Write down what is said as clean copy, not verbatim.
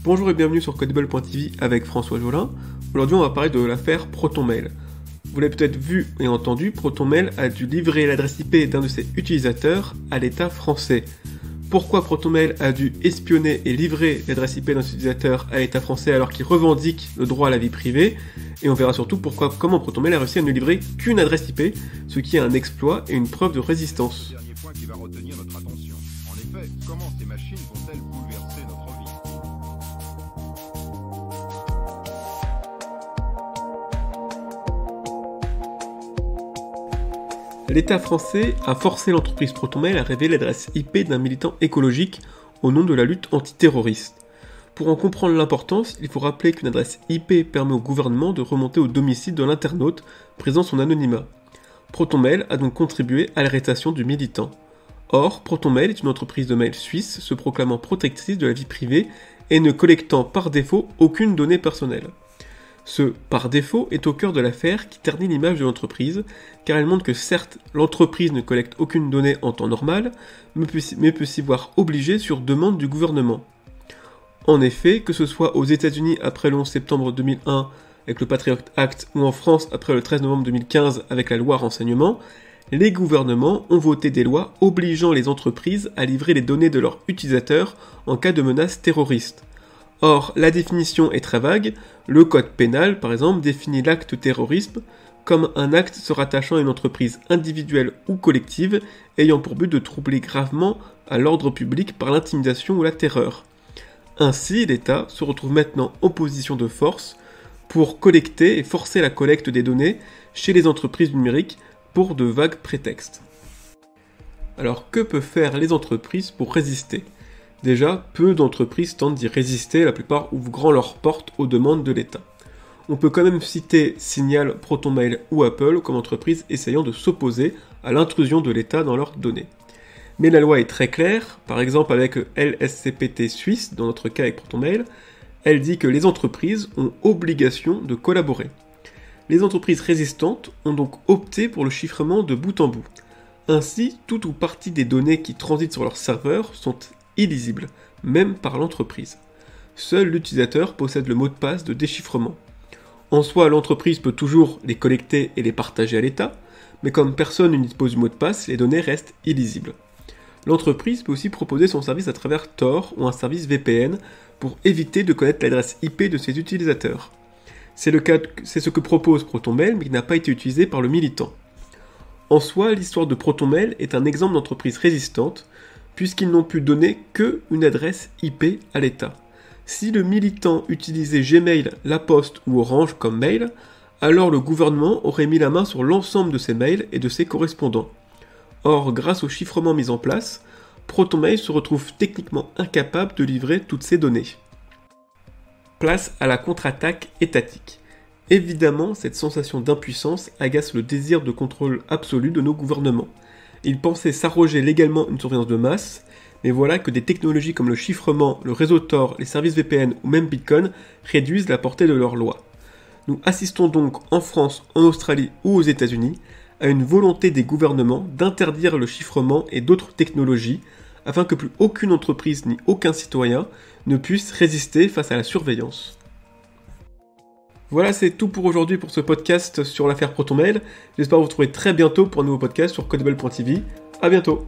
Bonjour et bienvenue sur Codable.tv avec François Jolin. Aujourd'hui on va parler de l'affaire ProtonMail. Vous l'avez peut-être vu et entendu, ProtonMail a dû livrer l'adresse IP d'un de ses utilisateurs à l'État français. Pourquoi ProtonMail a dû espionner et livrer l'adresse IP d'un utilisateur à l'État français alors qu'il revendique le droit à la vie privée? Et on verra surtout comment ProtonMail a réussi à ne livrer qu'une adresse IP, ce qui est un exploit et une preuve de résistance. Dernier point qui va retenir notre attention. En effet, comment ces machines vont-elles bouleverser notre vie? L'État français a forcé l'entreprise ProtonMail à révéler l'adresse IP d'un militant écologique au nom de la lutte antiterroriste. Pour en comprendre l'importance, il faut rappeler qu'une adresse IP permet au gouvernement de remonter au domicile de l'internaute, présent son anonymat. ProtonMail a donc contribué à l'arrestation du militant. Or, ProtonMail est une entreprise de mail suisse se proclamant protectrice de la vie privée et ne collectant par défaut aucune donnée personnelle. Ce « par défaut » est au cœur de l'affaire qui ternit l'image de l'entreprise, car elle montre que certes, l'entreprise ne collecte aucune donnée en temps normal, mais peut s'y voir obligée sur demande du gouvernement. En effet, que ce soit aux États-Unis après le 11 septembre 2001 avec le Patriot Act ou en France après le 13 novembre 2015 avec la loi renseignement, les gouvernements ont voté des lois obligeant les entreprises à livrer les données de leurs utilisateurs en cas de menace terroriste. Or, la définition est très vague. Le code pénal, par exemple, définit l'acte terrorisme comme un acte se rattachant à une entreprise individuelle ou collective ayant pour but de troubler gravement à l'ordre public par l'intimidation ou la terreur. Ainsi, l'État se retrouve maintenant en position de force pour collecter et forcer la collecte des données chez les entreprises numériques pour de vagues prétextes. Alors, que peuvent faire les entreprises pour résister ? Déjà, peu d'entreprises tentent d'y résister, la plupart ouvrent grand leurs portes aux demandes de l'État. On peut quand même citer Signal, ProtonMail ou Apple comme entreprises essayant de s'opposer à l'intrusion de l'État dans leurs données. Mais la loi est très claire, par exemple avec LSCPT Suisse, dans notre cas avec ProtonMail, elle dit que les entreprises ont obligation de collaborer. Les entreprises résistantes ont donc opté pour le chiffrement de bout en bout. Ainsi, toute ou partie des données qui transitent sur leur serveur sont illisibles, même par l'entreprise. Seul l'utilisateur possède le mot de passe de déchiffrement. En soi, l'entreprise peut toujours les collecter et les partager à l'État, mais comme personne ne dispose du mot de passe, les données restent illisibles. L'entreprise peut aussi proposer son service à travers Tor ou un service VPN pour éviter de connaître l'adresse IP de ses utilisateurs. C'est ce que propose ProtonMail, mais qui n'a pas été utilisé par le militant. En soi, l'histoire de ProtonMail est un exemple d'entreprise résistante, puisqu'ils n'ont pu donner qu'une adresse IP à l'État. Si le militant utilisait Gmail, La Poste ou Orange comme mail, alors le gouvernement aurait mis la main sur l'ensemble de ses mails et de ses correspondants. Or, grâce au chiffrement mis en place, ProtonMail se retrouve techniquement incapable de livrer toutes ces données. Place à la contre-attaque étatique. Évidemment, cette sensation d'impuissance agace le désir de contrôle absolu de nos gouvernements. Ils pensaient s'arroger légalement une surveillance de masse, mais voilà que des technologies comme le chiffrement, le réseau Tor, les services VPN ou même Bitcoin réduisent la portée de leurs lois. Nous assistons donc en France, en Australie ou aux États-Unis à une volonté des gouvernements d'interdire le chiffrement et d'autres technologies afin que plus aucune entreprise ni aucun citoyen ne puisse résister face à la surveillance. Voilà, c'est tout pour aujourd'hui pour ce podcast sur l'affaire ProtonMail. J'espère vous retrouver très bientôt pour un nouveau podcast sur Codable.tv. À bientôt.